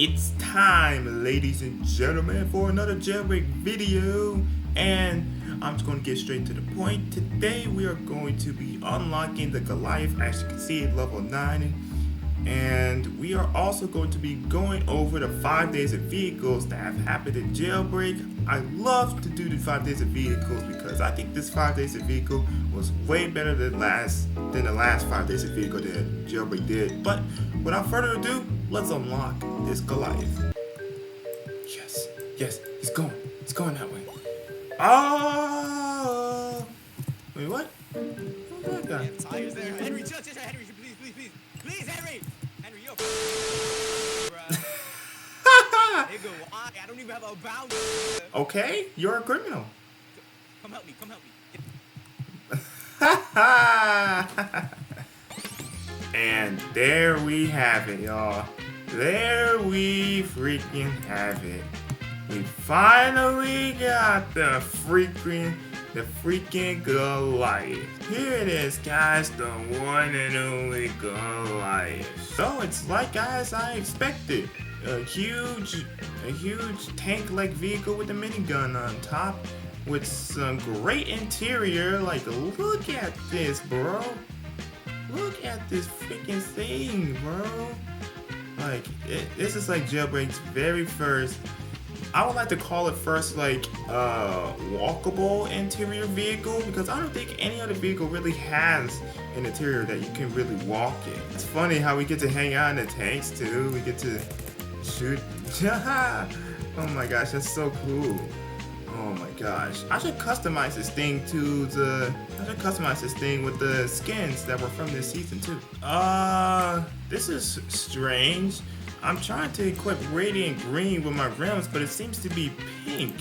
It's time, ladies and gentlemen, for another jailbreak video, and I'm just going to get straight to the point. Today we are going to be unlocking the Goliath, as you can see, at level 9, and we are also going to be going over the 5 days of vehicles that have happened in Jailbreak. I love to do the 5 days of vehicles because I think this 5 days of vehicle was way better than the last 5 days of vehicle that Jailbreak did. But without further ado, let's unlock this Goliath. Yes, he's going that way. Oh, wait, what? Who's that guy? Tires there. Henry, chill, Henry, please, Henry, yo. Nigga, why? I don't even have a bounty. Okay, you're a criminal. Come help me. And there we have it, y'all. There we freaking have it. We finally got the freaking Goliath. Here it is, guys, the one and only Goliath. So it's like, guys, I expected. A huge tank-like vehicle with a minigun on top with some great interior. Like, look at this, bro. Look at this freaking thing, bro. Like, this is like Jailbreak's very first, I would like to call it first, like, walkable interior vehicle, because I don't think any other vehicle really has an interior that you can really walk in. It's funny how we get to hang out in the tanks too. We get to shoot. Oh my gosh, that's so cool. Oh my gosh, I should customize this thing with the skins that were from this season too. This is strange. I'm trying to equip Radiant Green with my rims, but it seems to be pink.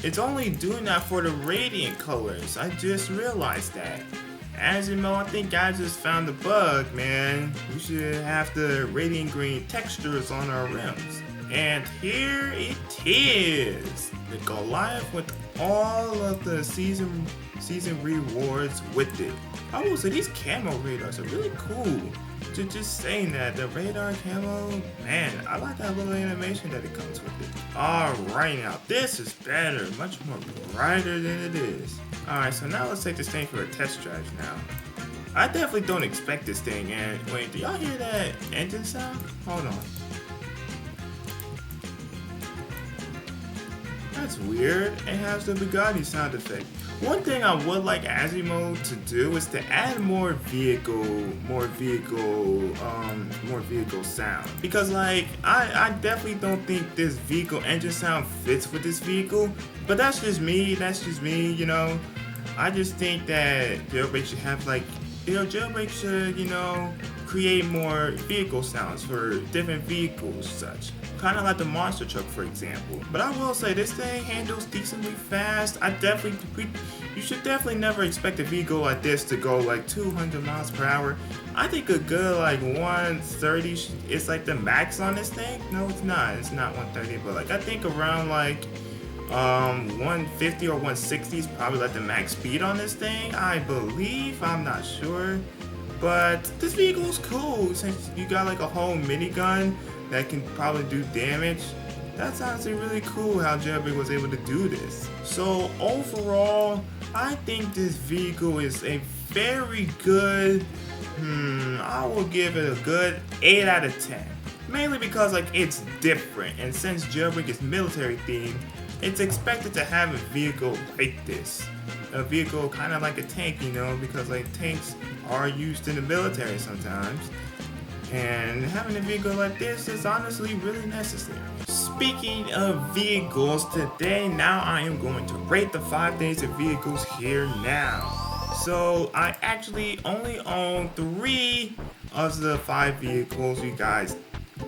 It's only doing that for the Radiant colors. I just realized that. As you know, I think I just found the bug, man. We should have the Radiant Green textures on our rims. And here it is. The Goliath with all of the season rewards with it. I will say these camo radars are really cool. Just saying that, the radar camo, man, I like that little animation that it comes with it. Alright, now this is better, much more brighter than it is. Alright, so now let's take this thing for a test drive now. I definitely don't expect this thing, and wait, do y'all hear that engine sound? Hold on. That's weird. It has the Bugatti sound effect. One thing I would like Asimo to do is to add more vehicle sound. Because like, I definitely don't think this vehicle engine sound fits with this vehicle. But that's just me, you know. I just think that Jailbreak should have like, Jailbreak should, create more vehicle sounds for different vehicles such. Kind of like the monster truck, for example. But I will say, this thing handles decently fast. You should definitely never expect a vehicle like this to go like 200 miles per hour. I think a good like 130 is like the max on this thing. No, it's not. It's not 130, but like I think around like 150 or 160 is probably like the max speed on this thing, I believe. I'm not sure. But this vehicle is cool since you got like a whole minigun that can probably do damage. That's honestly really cool how Jailbreak was able to do this. So overall, I think this vehicle is a very good, I will give it a good 8 out of 10. Mainly because like it's different, and since Jailbreak is military themed, it's expected to have a vehicle like this. A vehicle kind of like a tank, because like tanks are used in the military sometimes. And having a vehicle like this is honestly really necessary. Speaking of vehicles, today now I am going to rate the 5 days of vehicles here now. So I actually only own 3 of the 5 vehicles. You guys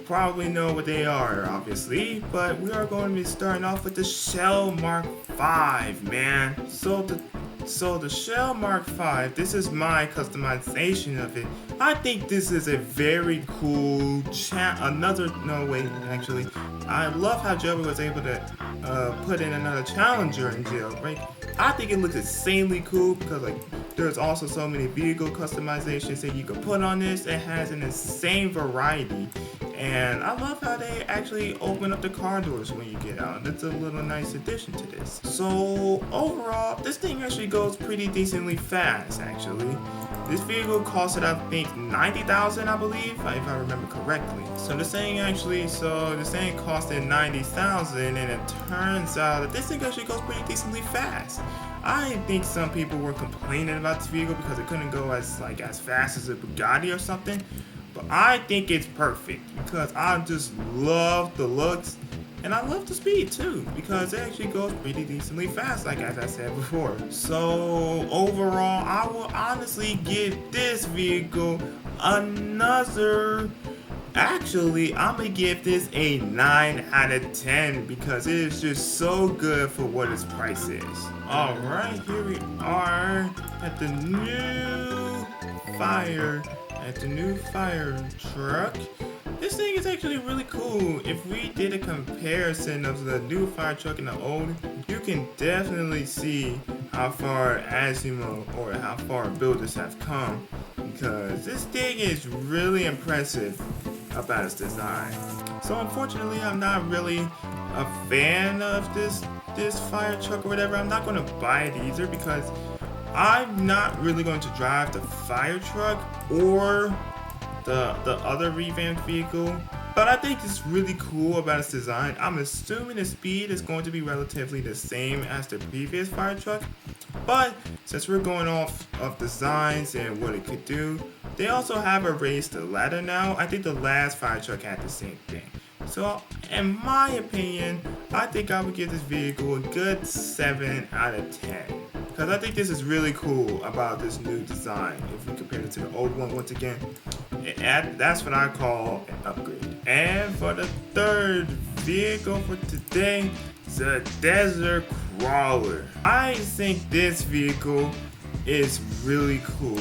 probably know what they are, obviously, but we are going to be starting off with the Shell Mark 5, man. So the Shell Mark 5, this is my customization of it. I think this is a very cool I love how Jailbreak was able to put in another challenger in Jailbreak. I think it looks insanely cool because like There's also so many vehicle customizations that you can put on this. It has an insane variety. And I love how they actually open up the car doors when you get out. That's a little nice addition to this. So overall, this thing actually goes pretty decently fast actually. This vehicle costed, I think, 90,000, I believe, if I remember correctly. So this thing costed 90,000, and it turns out that this thing actually goes pretty decently fast. I think some people were complaining about this vehicle because it couldn't go as fast as a Bugatti or something. But I think it's perfect because I just love the looks. And I love the speed too, because it actually goes pretty decently fast, as I said before. So overall, I will honestly give this vehicle another... Actually, I'm gonna give this a 9 out of 10 because it is just so good for what its price is. Alright, here we are at the new fire truck. This thing is actually really cool. If we did a comparison of the new fire truck and the old, you can definitely see how far Asimo or how far builders have come, because this thing is really impressive about its design. So unfortunately, I'm not really a fan of this fire truck or whatever. I'm not going to buy it either because I'm not really going to drive the fire truck or the other revamped vehicle, but I think it's really cool about its design. I'm assuming the speed is going to be relatively the same as the previous fire truck, but since we're going off of designs and what it could do, they also have a raise the ladder now. I think the last fire truck had the same thing. So in my opinion, I think I would give this vehicle a good 7 out of 10. Because I think this is really cool about this new design. If we compare it to the old one, once again, that's what I call an upgrade. And for the third vehicle for today, the Desert Crawler. I think this vehicle is really cool.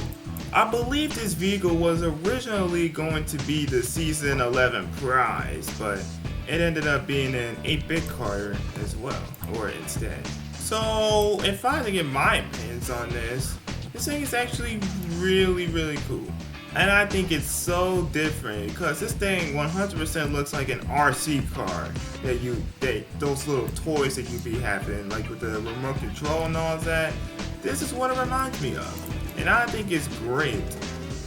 I believe this vehicle was originally going to be the Season 11 prize, but it ended up being an 8-bit car as well, or instead. So if I had to get my opinions on this thing is actually really, really cool. And I think it's so different because this thing 100% looks like an RC car that those little toys that you be having, like with the remote control and all that. This is what it reminds me of. And I think it's great.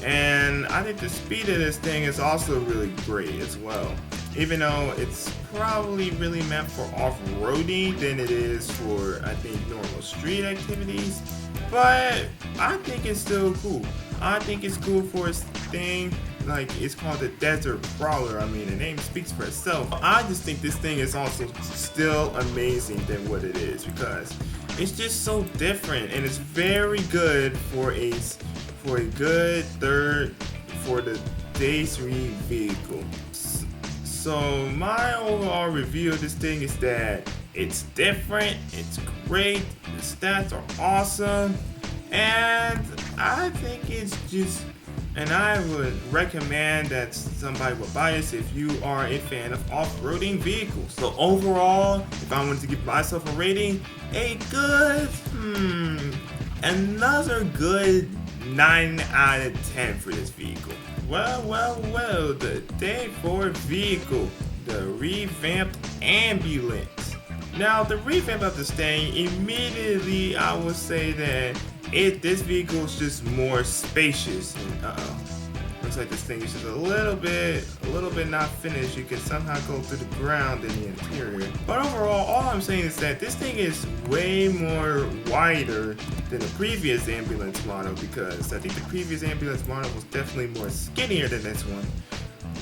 And I think the speed of this thing is also really great as well. Even though it's probably really meant for off-roading than it is for, I think, normal street activities. But I think it's still cool. I think it's cool for its thing. Like, it's called the Desert Crawler. I mean, the name speaks for itself. I just think this thing is also still amazing than what it is because it's just so different, and it's very good for a good third for the day 3 vehicle. So my overall review of this thing is that it's different, it's great, the stats are awesome, and I think it's just, and I would recommend that somebody would buy this if you are a fan of off-roading vehicles. So overall, if I wanted to give myself a rating, a good, another good 9 out of 10 for this vehicle. Well, the day 4 vehicle, the revamped ambulance. Now, the revamp of this thing, immediately I would say that this vehicle is just more spacious. And, looks like this thing is just a little bit not finished. You can somehow go through the ground in the interior. But overall, all I'm saying is that this thing is way more wider than the previous ambulance model, because I think the previous ambulance model was definitely more skinnier than this one.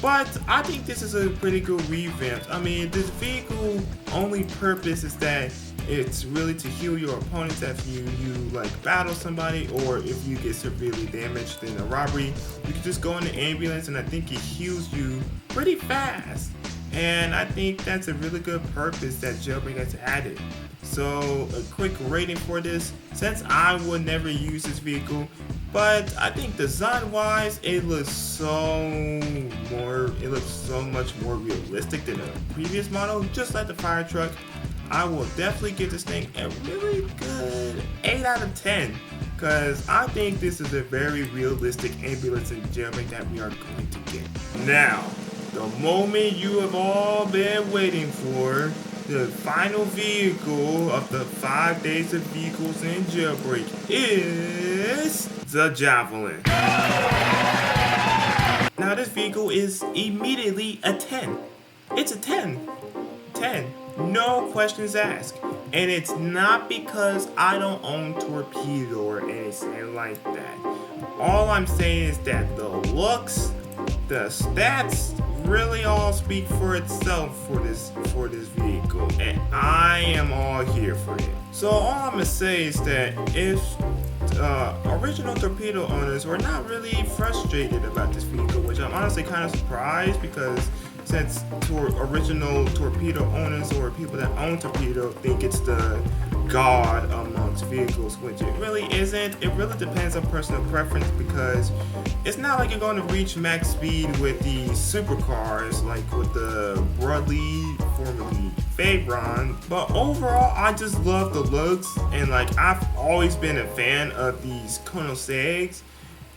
But I think this is a pretty good revamp. I mean, this vehicle only purpose is that it's really to heal your opponents after you like battle somebody, or if you get severely damaged in a robbery. You can just go in the ambulance and I think it heals you pretty fast. And I think that's a really good purpose that Jailbreak has added. So a quick rating for this, since I would never use this vehicle, but I think design wise it looks so much more realistic than the previous model, just like the fire truck. I will definitely give this thing a really good 8 out of 10 because I think this is a very realistic ambulance in Jailbreak that we are going to get. Now, the moment you have all been waiting for, the final vehicle of the 5 days of vehicles in Jailbreak is the Javelin. Now this vehicle is immediately a 10. It's a 10. 10. No questions asked. And it's not because I don't own Torpedo or anything like that. All I'm saying is that the looks, the stats really all speak for itself for this vehicle, and I am all here for it. So all I'm gonna say is that if original Torpedo owners were not really frustrated about this vehicle, which I'm honestly kind of surprised, because since original Torpedo owners or people that own Torpedo think it's the god amongst vehicles, which it really isn't. It really depends on personal preference, because it's not like you're going to reach max speed with the supercars like with the Broadly, formerly Fabron. But overall, I just love the looks, and like I've always been a fan of these Konoseigs,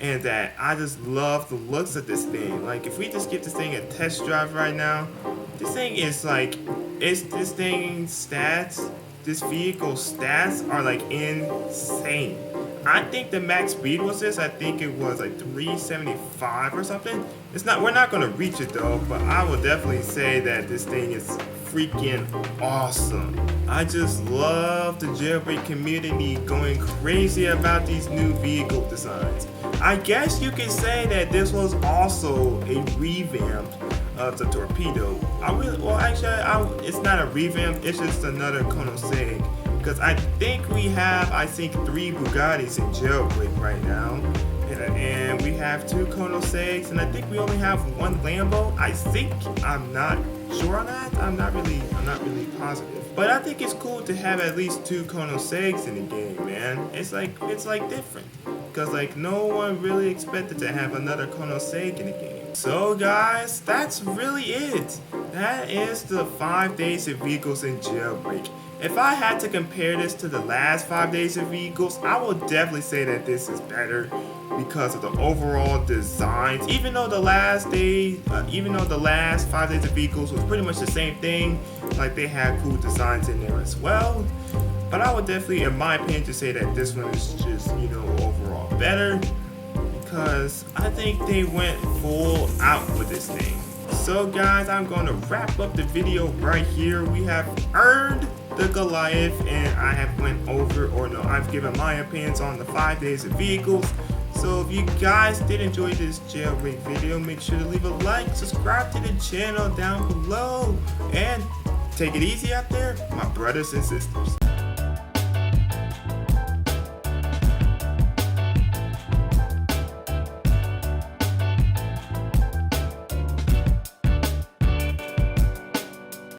and that I just love the looks of this thing. Like if we just give this thing a test drive right now, this thing is like, this vehicle's stats are like insane. I think the max speed was this. I think it was like 375 or something. We're not gonna reach it though, but I will definitely say that this thing is freaking awesome. I just love the Jailbreak community going crazy about these new vehicle designs. I guess you could say that this was also a revamp of the Torpedo. It's not a revamp, it's just another Konoseig. Because I think we have, 3 Bugattis in Jailbreak right now. And we have 2 Konoseigs, and I think we only have 1 Lambo. I'm not sure on that. I'm not really positive. But I think it's cool to have at least 2 Konoseigs in the game, man. It's like different. Because like no one really expected to have another Konoseig in the game. So guys, that's really it. That is the 5 days of vehicles in Jailbreak. If I had to compare this to the last 5 days of vehicles, I will definitely say that this is better because of the overall designs. Even though the last 5 days of vehicles was pretty much the same thing, like they had cool designs in there as well. But I would definitely, in my opinion, to say that this one is just, overall better, because I think they went full out with this thing. So guys, I'm going to wrap up the video right here. We have earned the Goliath, and I've given my opinions on the 5 days of vehicles. So if you guys did enjoy this Jailbreak video, make sure to leave a like, subscribe to the channel down below, and take it easy out there, my brothers and sisters.